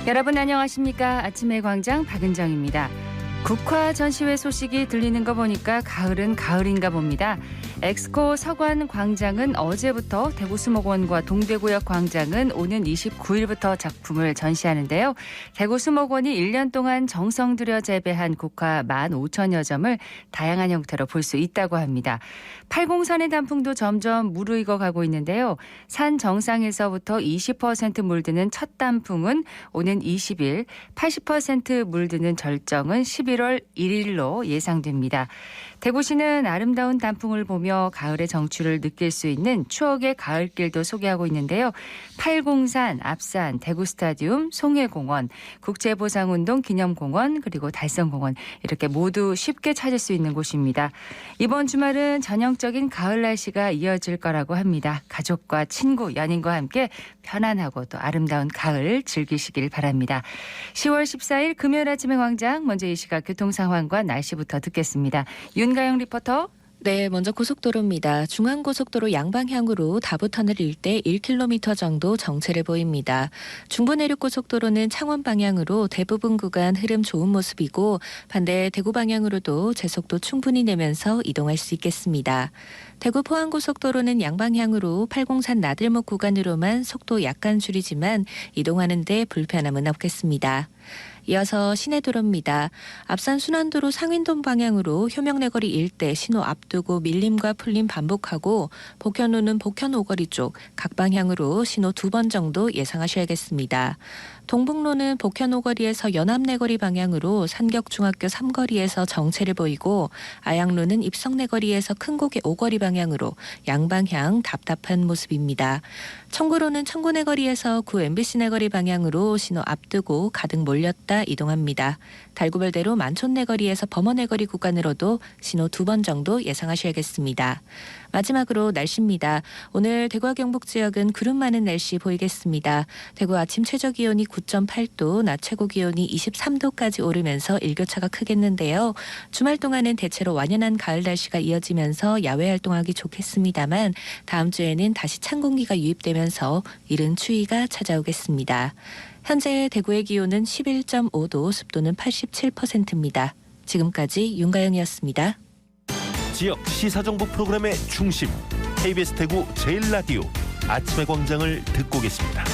여러분 안녕하십니까? 아침의 광장 박은정입니다. 국화 전시회 소식이 들리는 거 보니까 가을은 가을인가 봅니다. 엑스코 서관 광장은 어제부터 대구수목원과 동대구역 광장은 오는 29일부터 작품을 전시하는데요. 대구수목원이 1년 동안 정성 들여 재배한 국화 15,000여 점을 다양한 형태로 볼 수 있다고 합니다. 팔공산의 단풍도 점점 무르익어 가고 있는데요. 산 정상에서부터 20% 물드는 첫 단풍은 오는 20일, 80% 물드는 절정은 11월 1일로 예상됩니다. 대구시는 아름다운 단풍을 보며 가을의 정취를 느낄 수 있는 추억의 가을길도 소개하고 있는데요. 팔공산, 앞산, 대구스타디움, 송해공원, 국제보상운동 기념공원 그리고 달성공원 이렇게 모두 쉽게 찾을 수 있는 곳입니다. 이번 주말은 전형적인 가을 날씨가 이어질 거라고 합니다. 가족과 친구, 연인과 함께 편안하고 또 아름다운 가을 즐기시길 바랍니다. 10월 14일 금요일 아침의 광장 먼저 이 시각 교통 상황과 날씨부터 듣겠습니다. 윤가영 리포터. 네, 먼저 고속도로입니다. 중앙고속도로 양방향으로 다부터널 일대 1km 정도 정체를 보입니다. 중부내륙고속도로는 창원 방향으로 대부분 구간 흐름 좋은 모습이고 반대 대구 방향으로도 제속도 충분히 내면서 이동할 수 있겠습니다. 대구 포항고속도로는 양방향으로 팔공산 나들목 구간으로만 속도 약간 줄이지만 이동하는 데 불편함은 없겠습니다. 이어서 시내도로입니다. 앞산 순환도로 상윈동 방향으로 효명내거리 일대 신호 앞두고 밀림과 풀림 반복하고 복현로는 복현 오거리 쪽 각 방향으로 신호 2번 정도 예상하셔야겠습니다. 동북로는 복현 오거리에서 연암내거리 방향으로 산격중학교 3거리에서 정체를 보이고 아양로는 입성내거리에서 큰고개 5거리 방향으로 양방향 답답한 모습입니다. 청구로는 청구내거리에서 구 MBC내거리 방향으로 신호 앞두고 가득 몰렸다 이동합니다. 달구별대로 만촌내거리에서 범어내거리 구간으로도 신호 2번 정도 예상하셔야겠습니다. 마지막으로 날씨입니다. 오늘 대구와 경북 지역은 구름 많은 날씨 보이겠습니다. 대구 아침 최저기온이 9.8도, 낮 최고기온이 23도까지 오르면서 일교차가 크겠는데요. 주말 동안은 대체로 완연한 가을 날씨가 이어지면서 야외 활동하기 좋겠습니다만 다음 주에는 다시 찬 공기가 유입되면서 이른 추위가 찾아오겠습니다. 현재 대구의 기온은 11.5도, 습도는 87%입니다. 지금까지 윤가영이었습니다. 지역 시사정보 프로그램의 중심 KBS 대구 제1라디오 아침의 광장을 듣고 계십니다.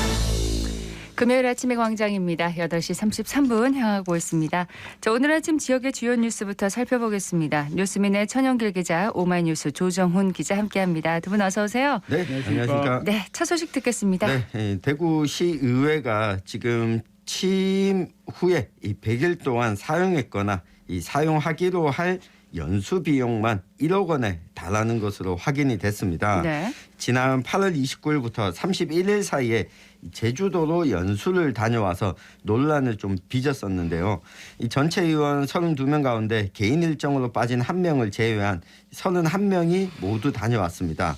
금요일 아침의 광장입니다. 8시 33분 향하고 있습니다. 자, 오늘 아침 지역의 주요 뉴스부터 살펴보겠습니다. 뉴스민의 천영길 기자, 오마이뉴스 조정훈 기자 함께합니다. 두 분 어서 오세요. 네, 안녕하십니까. 네, 첫 소식 듣겠습니다. 네, 대구시의회가 지금 취임 후에 이 100일 동안 사용했거나 이 사용하기로 할 연수 비용만 1억 원에 달하는 것으로 확인이 됐습니다. 네. 지난 8월 29일부터 31일 사이에 제주도로 연수를 다녀와서 논란을 좀 빚었었는데요. 이 전체 의원 32명 가운데 개인 일정으로 빠진 1명을 제외한 31명이 모두 다녀왔습니다.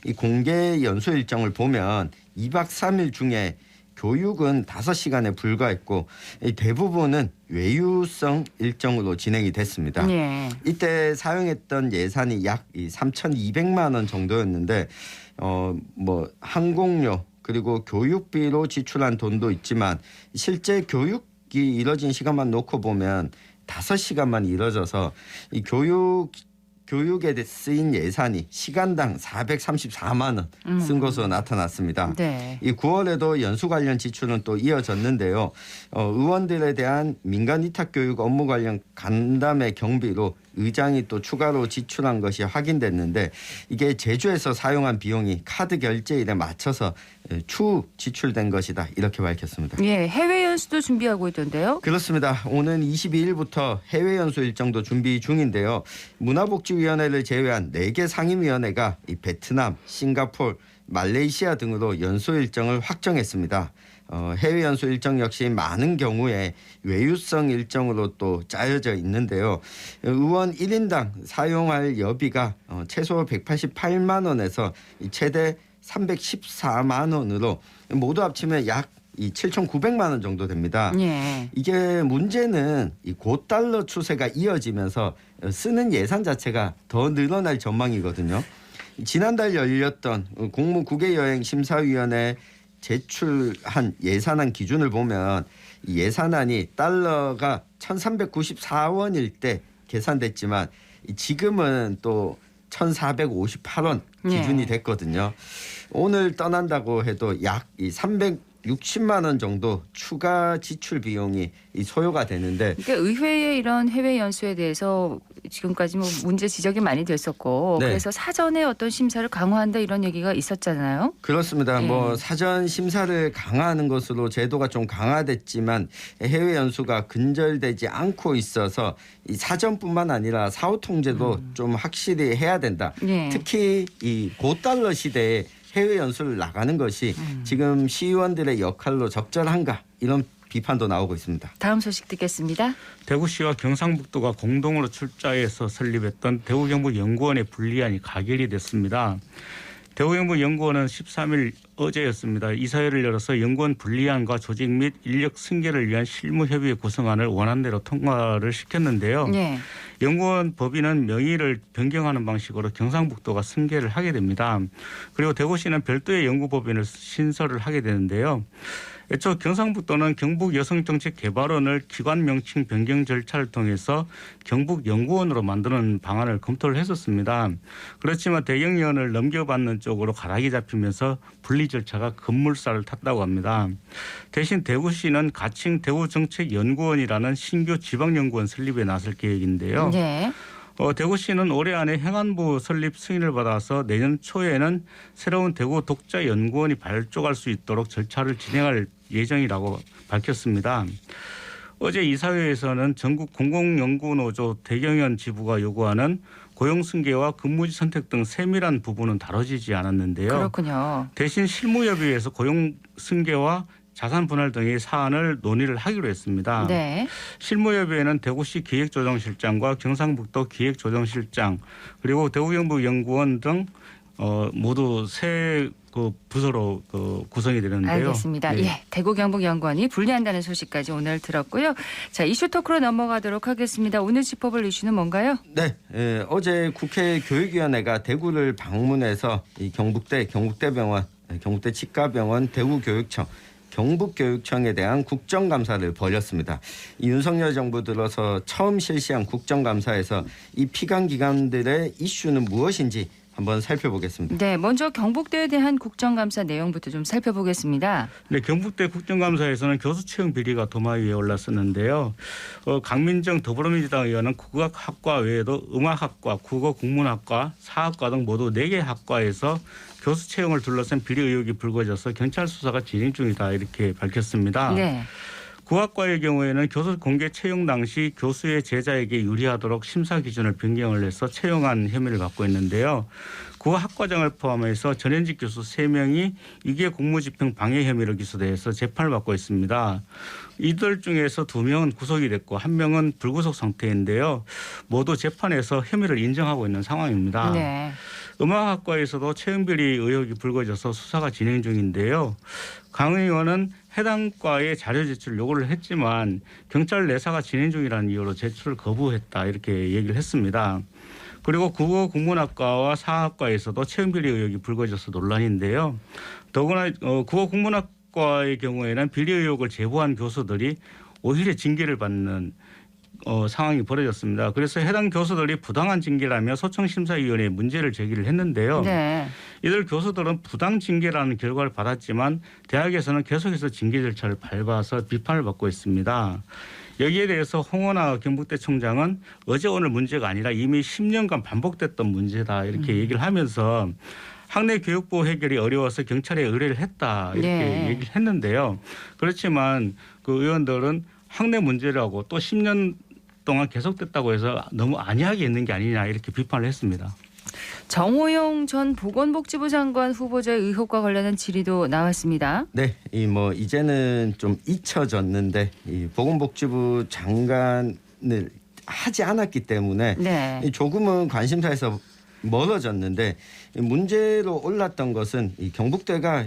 이 공개 연수 일정을 보면 2박 3일 중에 교육은 5시간에 불과했고 대부분은 외유성 일정으로 진행이 됐습니다. 네. 이때 사용했던 예산이 약 3,200만 원 정도였는데 항공료 그리고 교육비로 지출한 돈도 있지만 실제 교육이 이뤄진 시간만 놓고 보면 5시간만 이뤄져서 이 교육에 쓰인 예산이 시간당 434만 원 쓴 것으로 나타났습니다. 네. 이 9월에도 연수 관련 지출은 또 이어졌는데요. 의원들에 대한 민간 위탁 교육 업무 관련 간담회 경비로 의장이 또 추가로 지출한 것이 확인됐는데 이게 제주에서 사용한 비용이 카드 결제일에 맞춰서 추후 지출된 것이다 이렇게 밝혔습니다. 예, 해외 연수도 준비하고 있던데요. 그렇습니다. 오는 22일부터 해외 연수 일정도 준비 중인데요. 문화복지위원회를 제외한 4개 상임위원회가 이 베트남, 싱가포르, 말레이시아 등으로 연수 일정을 확정했습니다. 해외 연수 일정 역시 많은 경우에 외유성 일정으로 또 짜여져 있는데요. 의원 1인당 사용할 여비가 최소 188만 원에서 최대 314만 원으로 모두 합치면 약 7,900만 원 정도 됩니다. 예. 이게 문제는 이 고달러 추세가 이어지면서 쓰는 예산 자체가 더 늘어날 전망이거든요. 지난달 열렸던 국무 국외여행 심사위원회 제출한 예산안 기준을 보면 이 예산안이 달러가 1,394원일 때 계산됐지만 지금은 또 1,458원 기준이 됐거든요. 오늘 떠난다고 해도 약 360만 원 정도 추가 지출 비용이 소요가 되는데 그러니까 의회의 이런 해외 연수에 대해서 지금까지 뭐 문제 지적이 많이 됐었고 네. 그래서 사전에 어떤 심사를 강화한다 이런 얘기가 있었잖아요. 그렇습니다. 뭐 사전 심사를 강화하는 것으로 제도가 좀 강화됐지만 해외 연수가 근절되지 않고 있어서 이 사전뿐만 아니라 사후 통제도 좀 확실히 해야 된다. 예. 특히 이 고달러 시대에 해외 연수를 나가는 것이 지금 시의원들의 역할로 적절한가 이런 비판도 나오고 있습니다. 다음 소식 듣겠습니다. 대구시와 경상북도가 공동으로 출자해서 설립했던 대구경북연구원의 분리안이 가결이 됐습니다. 대구경북연구원은 13일 어제였습니다. 이사회를 열어서 연구원 분리안과 조직 및 인력 승계를 위한 실무협의회 구성안을 원안대로 통과를 시켰는데요. 네. 연구원 법인은 명의를 변경하는 방식으로 경상북도가 승계를 하게 됩니다. 그리고 대구시는 별도의 연구법인을 신설을 하게 되는데요. 애초 경상북도는 경북여성정책개발원을 기관 명칭 변경 절차를 통해서 경북연구원으로 만드는 방안을 검토를 했었습니다. 그렇지만 대경련을 넘겨받는 쪽으로 가닥이 잡히면서 분리 절차가 급물살을 탔다고 합니다. 대신 대구시는 가칭 대구정책연구원이라는 신규 지방연구원 설립에 나설 계획인데요. 네. 대구시는 올해 안에 행안부 설립 승인을 받아서 내년 초에는 새로운 대구 독자연구원이 발족할 수 있도록 절차를 진행할 예정이라고 밝혔습니다. 어제 이사회에서는 전국 공공연구노조 대경연 지부가 요구하는 고용승계와 근무지 선택 등 세밀한 부분은 다뤄지지 않았는데요. 그렇군요. 대신 실무협의회에서 고용승계와 자산 분할 등의 사안을 논의를 하기로 했습니다. 네. 실무협의회는 대구시 기획조정실장과 경상북도 기획조정실장 그리고 대구경북연구원 등 모두 세 부서로 구성이 되는데요. 알겠습니다. 네. 예, 대구경북연구원이 분리한다는 소식까지 오늘 들었고요. 자, 이슈 토크로 넘어가도록 하겠습니다. 오늘 짚어볼 이슈는 뭔가요? 네, 어제 국회 교육위원회가 대구를 방문해서 이 경북대병원, 경북대 치과병원, 대구교육청 경북교육청에 대한 국정감사를 벌였습니다. 이 윤석열 정부 들어서 처음 실시한 국정감사에서 이 피감기관들의 이슈는 무엇인지 한번 살펴보겠습니다. 네, 먼저 경북대에 대한 국정감사 내용부터 좀 살펴보겠습니다. 네, 경북대 국정감사에서는 교수 채용 비리가 도마 위에 올랐었는데요. 강민정 더불어민주당 의원은 국악학과 외에도 음악학과, 국어국문학과, 사학과 등 모두 4개 학과에서 교수 채용을 둘러싼 비리 의혹이 불거져서 경찰 수사가 진행 중이다 이렇게 밝혔습니다. 네. 국악과의 경우에는 교수 공개 채용 당시 교수의 제자에게 유리하도록 심사 기준을 변경을 해서 채용한 혐의를 받고 있는데요. 국악학과장을 포함해서 전현직 교수 3명이 이계 공무집행 방해 혐의로 기소돼서 재판을 받고 있습니다. 이들 중에서 2명은 구속이 됐고 1명은 불구속 상태인데요. 모두 재판에서 혐의를 인정하고 있는 상황입니다. 네. 음악학과에서도 채용비리 의혹이 불거져서 수사가 진행 중인데요. 강 의원은 해당 과에 자료 제출 요구를 했지만 경찰 내사가 진행 중이라는 이유로 제출을 거부했다 이렇게 얘기를 했습니다. 그리고 국어국문학과와 사학과에서도 채용비리 의혹이 불거져서 논란인데요. 더구나 국어국문학과의 경우에는 비리 의혹을 제보한 교수들이 오히려 징계를 받는 상황이 벌어졌습니다. 그래서 해당 교수들이 부당한 징계라며 소청심사위원회에 문제를 제기를 했는데요. 네. 이들 교수들은 부당 징계라는 결과를 받았지만 대학에서는 계속해서 징계 절차를 밟아서 비판을 받고 있습니다. 여기에 대해서 홍원하 경북대 총장은 어제 오늘 문제가 아니라 이미 10년간 반복됐던 문제다 이렇게 얘기를 하면서 학내 교육부 해결이 어려워서 경찰에 의뢰를 했다 이렇게 네. 얘기를 했는데요. 그렇지만 그 의원들은 학내 문제라고 또 10년 동안 계속됐다고 해서 너무 안이하게 있는 게 아니냐 이렇게 비판을 했습니다. 정호영 전 보건복지부 장관 후보자의 의혹과 관련한 질의도 나왔습니다. 네, 이제는 좀 잊혀졌는데 이 보건복지부 장관을 하지 않았기 때문에 네. 조금은 관심사에서 멀어졌는데 문제로 올랐던 것은 이 경북대가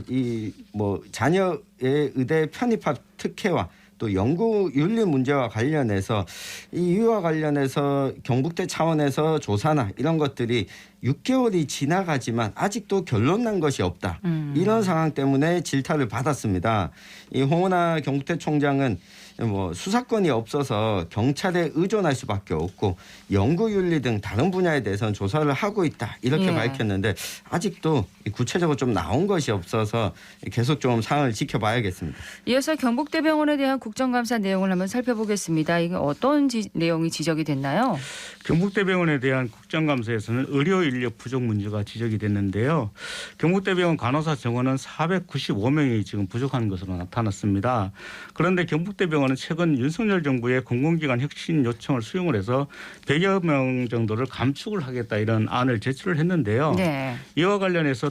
자녀의 의대 편입학 특혜와 또 연구 윤리 문제와 관련해서 이와 관련해서 경북대 차원에서 조사나 이런 것들이 6개월이 지나가지만 아직도 결론 난 것이 없다. 이런 상황 때문에 질타를 받았습니다. 이 홍은하 경북대 총장은 뭐 수사권이 없어서 경찰에 의존할 수밖에 없고 연구윤리 등 다른 분야에 대해서는 조사를 하고 있다 이렇게 예. 밝혔는데 아직도 구체적으로 좀 나온 것이 없어서 계속 좀 상황을 지켜봐야겠습니다. 이어서 경북대병원에 대한 국정감사 내용을 한번 살펴보겠습니다. 이게 어떤 내용이 지적이 됐나요? 경북대병원에 대한 국정감사에서는 의료 인력 부족 문제가 지적이 됐는데요. 경북대병원 간호사 정원은 495명이 지금 부족한 것으로 나타났습니다. 그런데 경북대병원은 최근 윤석열 정부의 공공기관 혁신 요청을 수용을 해서 100여 명 정도를 감축을 하겠다 이런 안을 제출을 했는데요. 네. 이와 관련해서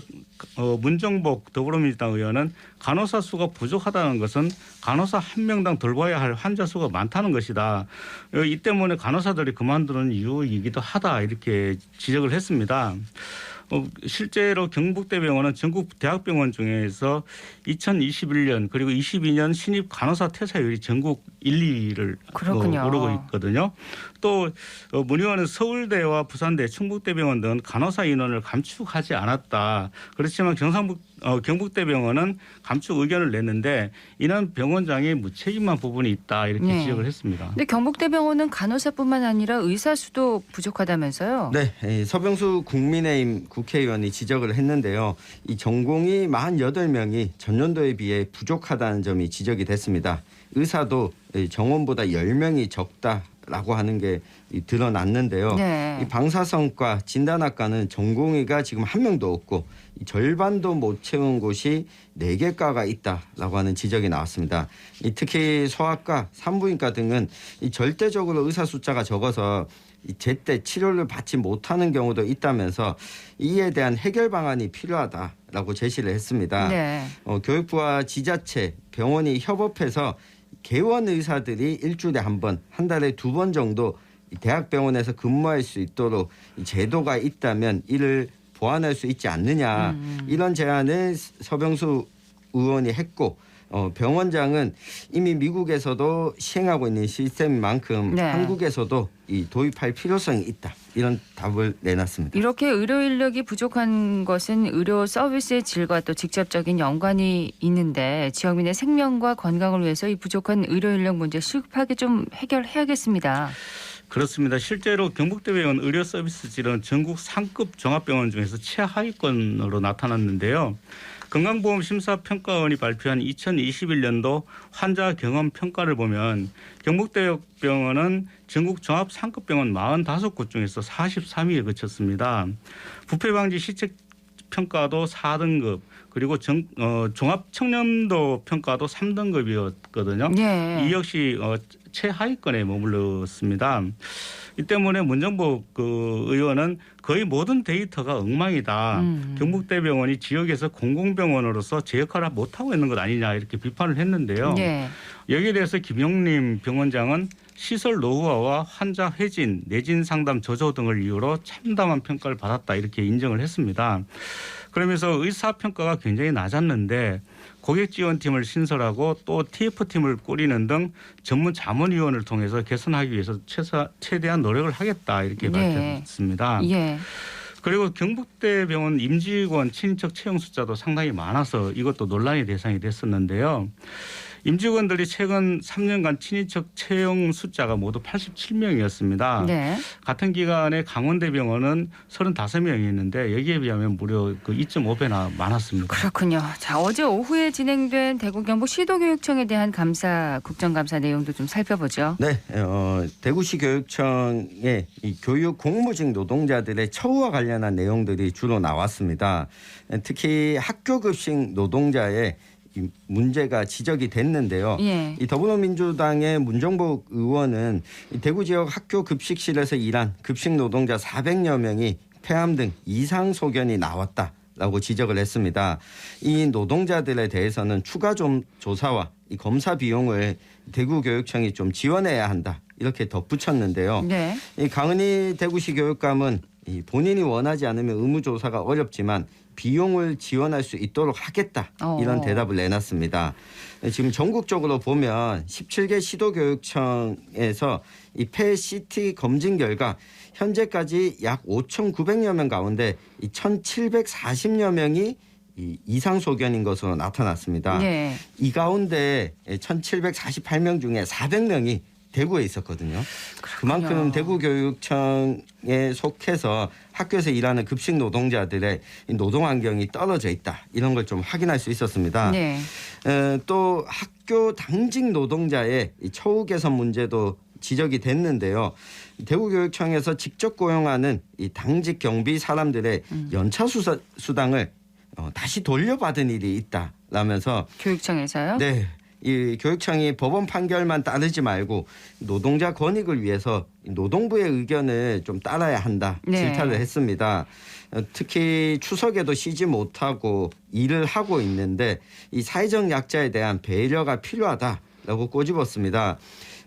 문정복 더불어민주당 의원은 간호사 수가 부족하다는 것은 간호사 한 명당 돌봐야 할 환자 수가 많다는 것이다. 이 때문에 간호사들이 그만두는 이유이기도 하다 이렇게 지적을 했습니다. 실제로 경북대병원은 전국 대학병원 중에서 2021년 그리고 22년 신입 간호사 퇴사율이 전국 1, 2위를 그렇군요. 오르고 있거든요. 또 문 의원은 서울대와 부산대, 충북대병원 등 간호사 인원을 감축하지 않았다. 그렇지만 경북대병원은 감축 의견을 냈는데 이는 병원장의 무책임한 부분이 있다 이렇게 네. 지적을 했습니다. 근데 경북대병원은 간호사뿐만 아니라 의사 수도 부족하다면서요? 네, 서병수 국민의힘 국회의원이 지적을 했는데요. 이 전공이 48명이 전년도에 비해 부족하다는 점이 지적이 됐습니다. 의사도 정원보다 10명이 적다라고 하는 게 드러났는데요. 네. 이 방사선과 진단학과는 전공의가 지금 한 명도 없고 절반도 못 채운 곳이 4개 과가 있다라고 하는 지적이 나왔습니다. 특히 소아과, 산부인과 등은 절대적으로 의사 숫자가 적어서 제때 치료를 받지 못하는 경우도 있다면서 이에 대한 해결 방안이 필요하다라고 제시를 했습니다. 네. 교육부와 지자체, 병원이 협업해서 개원 의사들이 일주일에 한 번, 한 달에 2번 정도 대학병원에서 근무할 수 있도록 제도가 있다면 이를 보완할 수 있지 않느냐 이런 제안을 서병수 의원이 했고 병원장은 이미 미국에서도 시행하고 있는 시스템인 만큼 네. 한국에서도 도입할 필요성이 있다. 이런 답을 내놨습니다. 이렇게 의료 인력이 부족한 것은 의료 서비스의 질과 또 직접적인 연관이 있는데 지역민의 생명과 건강을 위해서 이 부족한 의료 인력 문제 시급하게 좀 해결해야겠습니다. 그렇습니다. 실제로 경북대병원 의료 서비스 질은 전국 상급 종합병원 중에서 최하위권으로 나타났는데요. 건강보험심사평가원이 발표한 2021년도 환자 경험 평가를 보면 경북대병원은 전국 종합 상급병원 45곳 중에서 43위에 그쳤습니다. 부패방지 시책 평가도 4등급 그리고 종합 청렴도 평가도 3등급이었거든요. 네. 이 역시 최하위권에 머물렀습니다. 이 때문에 문정복 의원은 거의 모든 데이터가 엉망이다. 경북대병원이 지역에서 공공병원으로서 제 역할을 못하고 있는 것 아니냐 이렇게 비판을 했는데요. 네. 여기에 대해서 김용림 병원장은 시설 노후화와 환자 회진, 내진 상담 저조 등을 이유로 참담한 평가를 받았다 이렇게 인정을 했습니다. 그러면서 의사평가가 굉장히 낮았는데 고객지원팀을 신설하고 또 TF팀을 꾸리는 등 전문 자문위원을 통해서 개선하기 위해서 최대한 노력을 하겠다 이렇게 네. 밝혔습니다. 예. 그리고 경북대병원 임직원 친인척 채용 숫자도 상당히 많아서 이것도 논란의 대상이 됐었는데요. 임직원들이 최근 3년간 친인척 채용 숫자가 모두 87명이었습니다. 네. 같은 기간에 강원대병원은 35명이었는데 여기에 비하면 무려 2.5배나 많았습니다. 그렇군요. 자, 어제 오후에 진행된 대구 경북 시도교육청에 대한 국정감사 내용도 좀 살펴보죠. 네, 대구시 교육청의 이 교육 공무직 노동자들의 처우와 관련한 내용들이 주로 나왔습니다. 특히 학교급식 노동자의 이 문제가 지적이 됐는데요. 예. 이 더불어민주당의 문정복 의원은 이 대구 지역 학교 급식실에서 일한 급식 노동자 400여 명이 폐암 등 이상 소견이 나왔다라고 지적을 했습니다. 이 노동자들에 대해서는 추가 조사와 이 검사 비용을 대구교육청이 좀 지원해야 한다 이렇게 덧붙였는데요. 네. 이 강은희 대구시 교육감은 이 본인이 원하지 않으면 의무조사가 어렵지만 비용을 지원할 수 있도록 하겠다 이런 대답을 내놨습니다. 지금 전국적으로 보면 17개 시도교육청에서 이 폐CT 검진 결과 현재까지 약 5,900여 명 가운데 이 1,740여 명이 이 이상 소견인 것으로 나타났습니다. 네. 이 가운데 1,748명 중에 400명이 대구에 있었거든요. 그만큼 대구교육청에 속해서 학교에서 일하는 급식 노동자들의 노동 환경이 떨어져 있다. 이런 걸 좀 확인할 수 있었습니다. 네. 또 학교 당직 노동자의 이 처우 개선 문제도 지적이 됐는데요. 대구교육청에서 직접 고용하는 이 당직 경비 사람들의 연차 수당을 다시 돌려받은 일이 있다라면서 교육청에서요? 네. 이 교육청이 법원 판결만 따르지 말고 노동자 권익을 위해서 노동부의 의견을 좀 따라야 한다. 네. 질타를 했습니다. 특히 추석에도 쉬지 못하고 일을 하고 있는데 이 사회적 약자에 대한 배려가 필요하다라고 꼬집었습니다.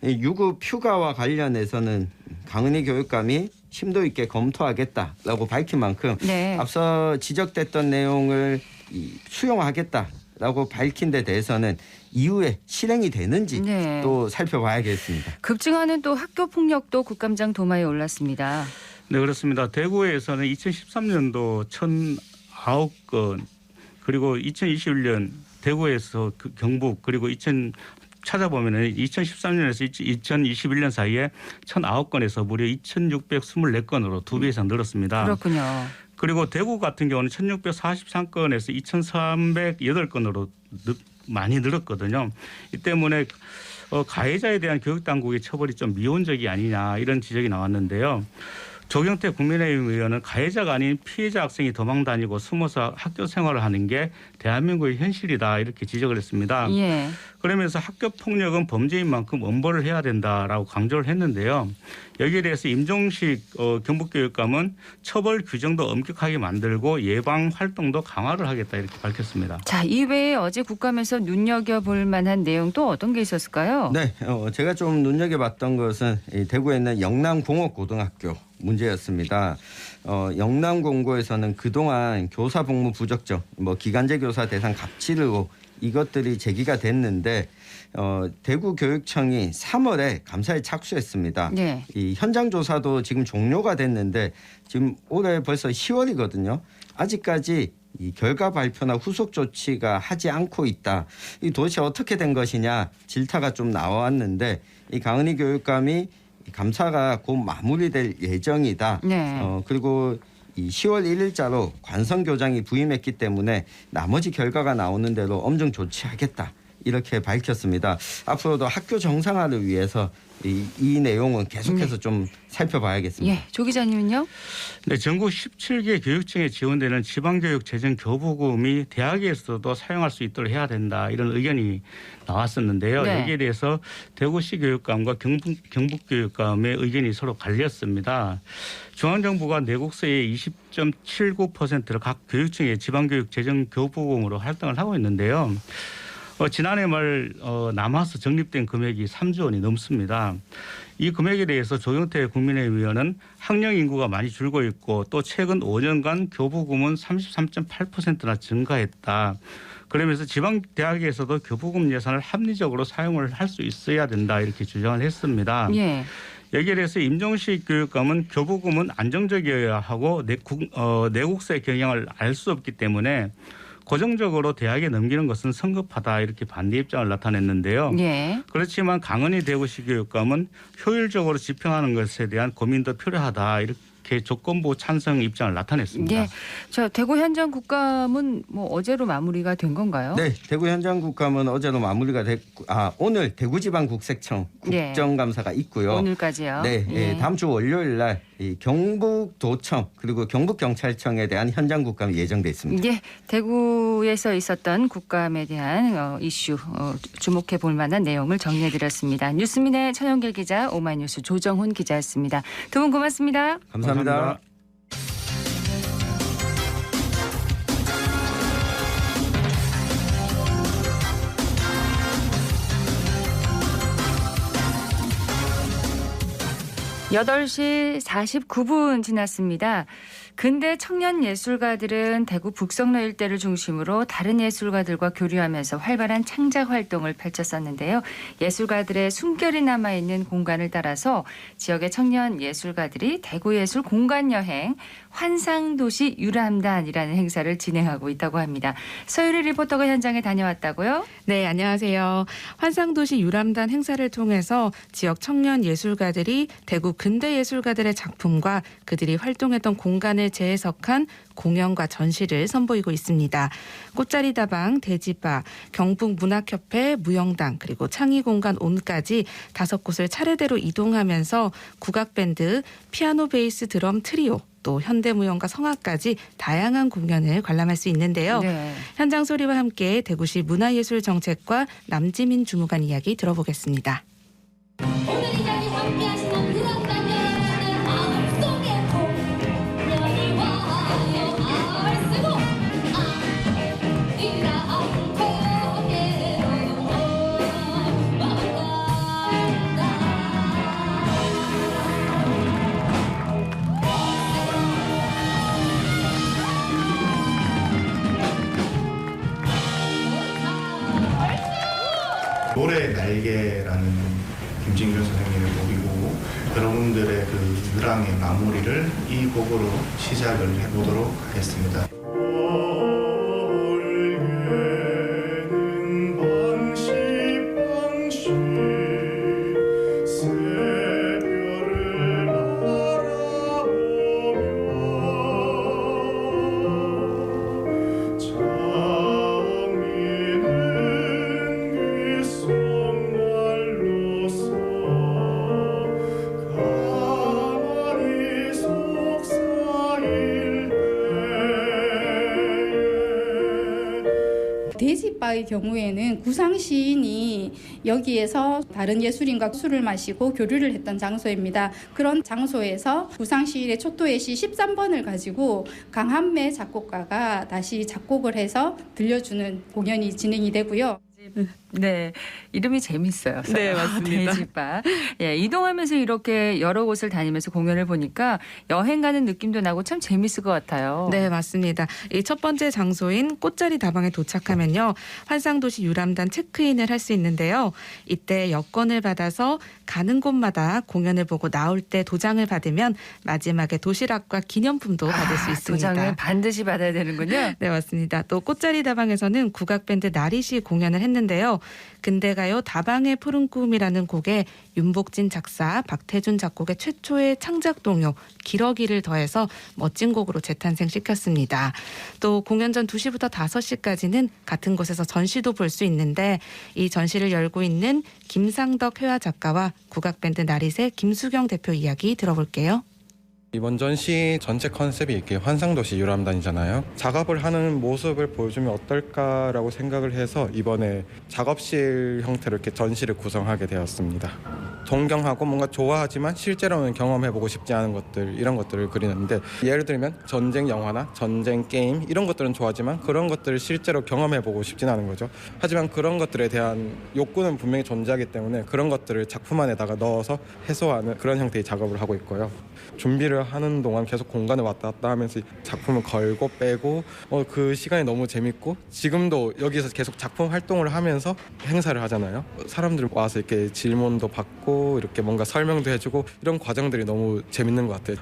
유급 휴가와 관련해서는 강은희 교육감이 심도 있게 검토하겠다라고 밝힌 만큼 네. 앞서 지적됐던 내용을 수용하겠다라고 밝힌 데 대해서는 이후에 실행이 되는지 네. 또 살펴봐야겠습니다. 급증하는 또 학교 폭력도 국감장 도마에 올랐습니다. 네, 그렇습니다. 대구에서는 2013년도 1,009건 그리고 2021년 대구에서 경북 그리고 찾아보면은 2013년에서 2021년 사이에 1,009건에서 무려 2,624건으로 2배 이상 늘었습니다. 그렇군요. 그리고 대구 같은 경우는 1,643건에서 2,308건으로 많이 늘었거든요. 이 때문에 가해자에 대한 교육당국의 처벌이 좀 미온적이 아니냐 이런 지적이 나왔는데요. 조경태 국민의힘 의원은 가해자가 아닌 피해자 학생이 도망다니고 숨어서 학교 생활을 하는 게 대한민국의 현실이다 이렇게 지적을 했습니다. 예. 그러면서 학교 폭력은 범죄인 만큼 엄벌을 해야 된다라고 강조를 했는데요. 여기에 대해서 임종식 경북교육감은 처벌 규정도 엄격하게 만들고 예방 활동도 강화를 하겠다 이렇게 밝혔습니다. 자, 이외에 어제 국감에서 눈여겨볼 만한 내용도 어떤 게 있었을까요? 네, 제가 좀 눈여겨봤던 것은 이 대구에 있는 영남공업고등학교 문제였습니다. 영남공고에서는 그동안 교사 복무 부적정, 기간제 교사 대상 갑질 의혹 이것들이 제기가 됐는데 대구교육청이 3월에 감사에 착수했습니다. 네. 이 현장 조사도 지금 종료가 됐는데 지금 올해 벌써 10월이거든요. 아직까지 이 결과 발표나 후속 조치가 하지 않고 있다. 이 도대체 어떻게 된 것이냐 질타가 좀 나왔는데 이 강은희 교육감이 감사가 곧 마무리될 예정이다. 네. 그리고 이 10월 1일자로 관성교장이 부임했기 때문에 나머지 결과가 나오는 대로 엄중 조치하겠다. 이렇게 밝혔습니다. 앞으로도 학교 정상화를 위해서 이 내용은 계속해서 좀 살펴봐야겠습니다. 예, 조 기자님은요? 네, 전국 17개 교육청에 지원되는 지방교육 재정 교부금이 대학에서도 사용할 수 있도록 해야 된다 이런 의견이 나왔었는데요. 네. 여기에 대해서 대구시 교육감과 경북교육감의 의견이 서로 갈렸습니다. 중앙정부가 내국세의 20.79%를 각 교육청의 지방교육 재정 교부금으로 할당을 하고 있는데요. 지난해 말 남아서 적립된 금액이 3조 원이 넘습니다. 이 금액에 대해서 조경태 국민의힘 의원은 학령 인구가 많이 줄고 있고 또 최근 5년간 교부금은 33.8%나 증가했다. 그러면서 지방대학에서도 교부금 예산을 합리적으로 사용을 할 수 있어야 된다 이렇게 주장을 했습니다. 예. 여기에 대해서 임종식 교육감은 교부금은 안정적이어야 하고 내국세 경향을 알 수 없기 때문에 고정적으로 대학에 넘기는 것은 성급하다 이렇게 반대 입장을 나타냈는데요. 예. 그렇지만 강은희 대구시 교육감은 효율적으로 집행하는 것에 대한 고민도 필요하다 이렇게 조건부 찬성 입장을 나타냈습니다. 예. 저 대구 현장 국감은 어제로 마무리가 된 건가요? 네, 대구 현장 국감은 어제로 마무리가 됐고, 오늘 대구지방국세청 네. 국정감사가 있고요. 오늘까지요. 네, 예. 다음 주 월요일 날 이 경북도청 그리고 경북경찰청에 대한 현장 국감이 예정돼 있습니다. 예, 대구에서 있었던 국감에 대한 이슈 주목해 볼 만한 내용을 정리해드렸습니다. 뉴스민의 천영길 기자, 오마이뉴스 조정훈 기자였습니다. 두 분 고맙습니다. 감사합니다. (8시 49분) 지났습니다. 근대 청년 예술가들은 대구 북성로 일대를 중심으로 다른 예술가들과 교류하면서 활발한 창작 활동을 펼쳤었는데요. 예술가들의 숨결이 남아있는 공간을 따라서 지역의 청년 예술가들이 대구예술 공간여행 환상도시 유람단이라는 행사를 진행하고 있다고 합니다. 서유리 리포터가 현장에 다녀왔다고요? 네, 안녕하세요. 환상도시 유람단 행사를 통해서 지역 청년 예술가들이 대구 근대 예술가들의 작품과 그들이 활동했던 공간을 재해석한 공연과 전시를 선보이고 있습니다. 꽃자리다방, 대지바, 경북문학협회, 무영당, 그리고 창의공간 온까지 5곳을 차례대로 이동하면서 국악밴드, 피아노 베이스 드럼 트리오, 또 현대무용과 성악까지 다양한 공연을 관람할 수 있는데요. 네. 현장 소리와 함께 대구시 문화예술정책과 남지민 주무관 이야기 들어보겠습니다. 오늘 이 자리 함께하시는 유람단 여러분은 마음속에 공연이 와요. 알쓰고 아리랑 고개로 노래 날개라는 김진균 선생님의 곡이고 여러분들의 그 유랑의 마무리를 이 곡으로 시작을 해보도록 하겠습니다. 대지바의 경우에는 구상 시인이 여기에서 다른 예술인과 술을 마시고 교류를 했던 장소입니다. 그런 장소에서 구상 시인의 초토의 시 13번을 가지고 강한매 작곡가가 다시 작곡을 해서 들려주는 공연이 진행이 되고요. 네, 이름이 재밌어요. 네, 맞습니다. 대지바. 예, 이동하면서 이렇게 여러 곳을 다니면서 공연을 보니까 여행 가는 느낌도 나고 참 재밌을 것 같아요. 네, 맞습니다. 이 첫 번째 장소인 꽃자리 다방에 도착하면요. 환상도시 유람단 체크인을 할 수 있는데요. 이때 여권을 받아서 가는 곳마다 공연을 보고 나올 때 도장을 받으면 마지막에 도시락과 기념품도 받을 수 있습니다. 도장을 반드시 받아야 되는군요. 네, 맞습니다. 또 꽃자리 다방에서는 국악밴드 나리시 공연을 했는데요. 근대가요 다방의 푸른 꿈이라는 곡에 윤복진 작사, 박태준 작곡의 최초의 창작 동요 기러기를 더해서 멋진 곡으로 재탄생시켰습니다. 또 공연 전 2시부터 5시까지는 같은 곳에서 전시도 볼 수 있는데 이 전시를 열고 있는 김상덕 회화 작가와 국악밴드 나릿의 김수경 대표 이야기 들어볼게요. 이번 전시 전체 컨셉이 이렇게 환상도시 유람단이잖아요. 작업을 하는 모습을 보여주면 어떨까라고 생각을 해서 이번에 작업실 형태로 이렇게 전시를 구성하게 되었습니다. 동경하고 뭔가 좋아하지만 실제로는 경험해보고 싶지 않은 것들, 이런 것들을 그리는데 예를 들면 전쟁 영화나 전쟁 게임 이런 것들은 좋아하지만 그런 것들을 실제로 경험해보고 싶진 않은 거죠. 하지만 그런 것들에 대한 욕구는 분명히 존재하기 때문에 그런 것들을 작품 안에다가 넣어서 해소하는 그런 형태의 작업을 하고 있고요. 준비를 하는 동안 계속 공간에 왔다 갔다 하면서 작품을 걸고 빼고 그 시간이 너무 재밌고 지금도 여기서 계속 작품 활동을 하면서 행사를 하잖아요. 사람들이 와서 이렇게 질문도 받고 이렇게 뭔가 설명도 해주고 이런 과정들이 너무 재밌는 것 같아요.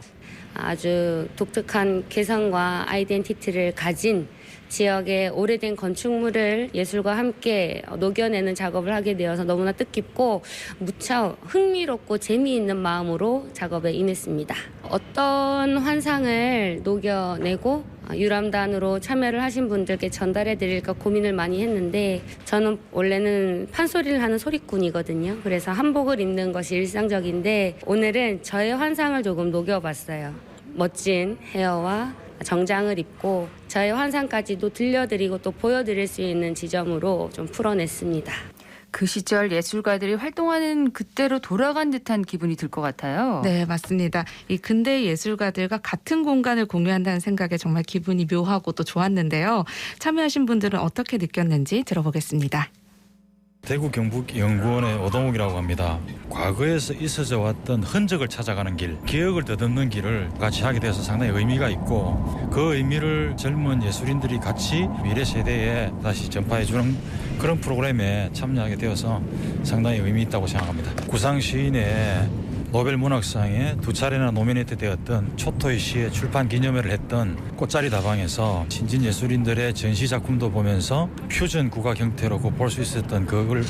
아주 독특한 개성과 아이덴티티를 가진 지역의 오래된 건축물을 예술과 함께 녹여내는 작업을 하게 되어서 너무나 뜻깊고 무척 흥미롭고 재미있는 마음으로 작업에 임했습니다. 어떤 환상을 녹여내고 유람단으로 참여를 하신 분들께 전달해 드릴까 고민을 많이 했는데 저는 원래는 판소리를 하는 소리꾼이거든요. 그래서 한복을 입는 것이 일상적인데 오늘은 저의 환상을 조금 녹여봤어요. 멋진 헤어와 정장을 입고 저의 환상까지도 들려드리고 또 보여드릴 수 있는 지점으로 좀 풀어냈습니다. 그 시절 예술가들이 활동하는 그때로 돌아간 듯한 기분이 들 것 같아요. 네, 맞습니다. 이 근대 예술가들과 같은 공간을 공유한다는 생각에 정말 기분이 묘하고 또 좋았는데요. 참여하신 분들은 어떻게 느꼈는지 들어보겠습니다. 대구 경북연구원의 오동욱이라고 합니다. 과거에서 있어져 왔던 흔적을 찾아가는 길, 기억을 더듬는 길을 같이 하게 돼서 상당히 의미가 있고 그 의미를 젊은 예술인들이 같이 미래 세대에 다시 전파해주는 그런 프로그램에 참여하게 되어서 상당히 의미 있다고 생각합니다. 구상 시인의 노벨 문학상에 2차례나 노미네이트 되었던 초토의 시의 출판 기념회를 했던 꽃자리 다방에서 신진 예술인들의 전시 작품도 보면서 퓨전 국악 형태로 볼 수 있었던 그걸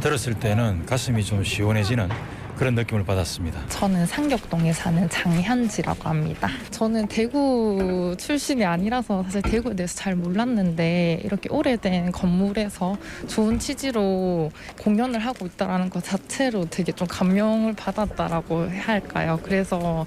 들었을 때는 가슴이 좀 시원해지는 그런 느낌을 받았습니다. 저는 상격동에 사는 장현지라고 합니다. 저는 대구 출신이 아니라서 사실 대구에 대해서 잘 몰랐는데 이렇게 오래된 건물에서 좋은 취지로 공연을 하고 있다는 것 자체로 되게 좀 감명을 받았다라고 해야 할까요? 그래서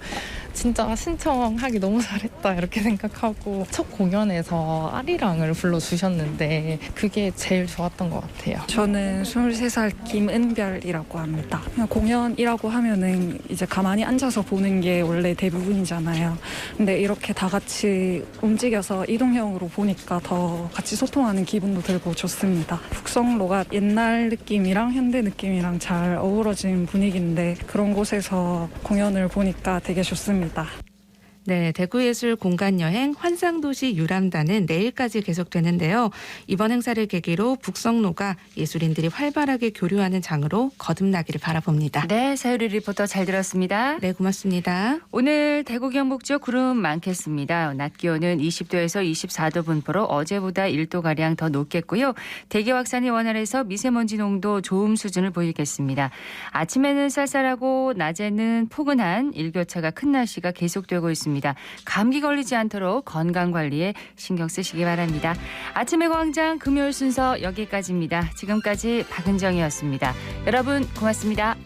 진짜 신청하기 너무 잘했다 이렇게 생각하고 첫 공연에서 아리랑을 불러주셨는데 그게 제일 좋았던 것 같아요. 저는 23살 김은별이라고 합니다. 그냥 공연이라고 하면은 이제 가만히 앉아서 보는 게 원래 대부분이잖아요. 근데 이렇게 다 같이 움직여서 이동형으로 보니까 더 같이 소통하는 기분도 들고 좋습니다. 북성로가 옛날 느낌이랑 현대 느낌이랑 잘 어우러진 분위기인데 그런 곳에서 공연을 보니까 되게 좋습니다. 네, 대구예술 공간여행 환상도시 유람단은 내일까지 계속되는데요. 이번 행사를 계기로 북성로가 예술인들이 활발하게 교류하는 장으로 거듭나기를 바라봅니다. 네, 사유리 리포터 잘 들었습니다. 네, 고맙습니다. 오늘 대구 경북 쪽 구름 많겠습니다. 낮 기온은 20도에서 24도 분포로 어제보다 1도가량 더 높겠고요. 대기 확산이 원활해서 미세먼지 농도 좋음 수준을 보이겠습니다. 아침에는 쌀쌀하고 낮에는 포근한 일교차가 큰 날씨가 계속되고 있습니다. 감기 걸리지 않도록 건강관리에 신경 쓰시기 바랍니다. 아침의 광장 금요일 순서 여기까지입니다. 지금까지 박은정이었습니다. 여러분 고맙습니다.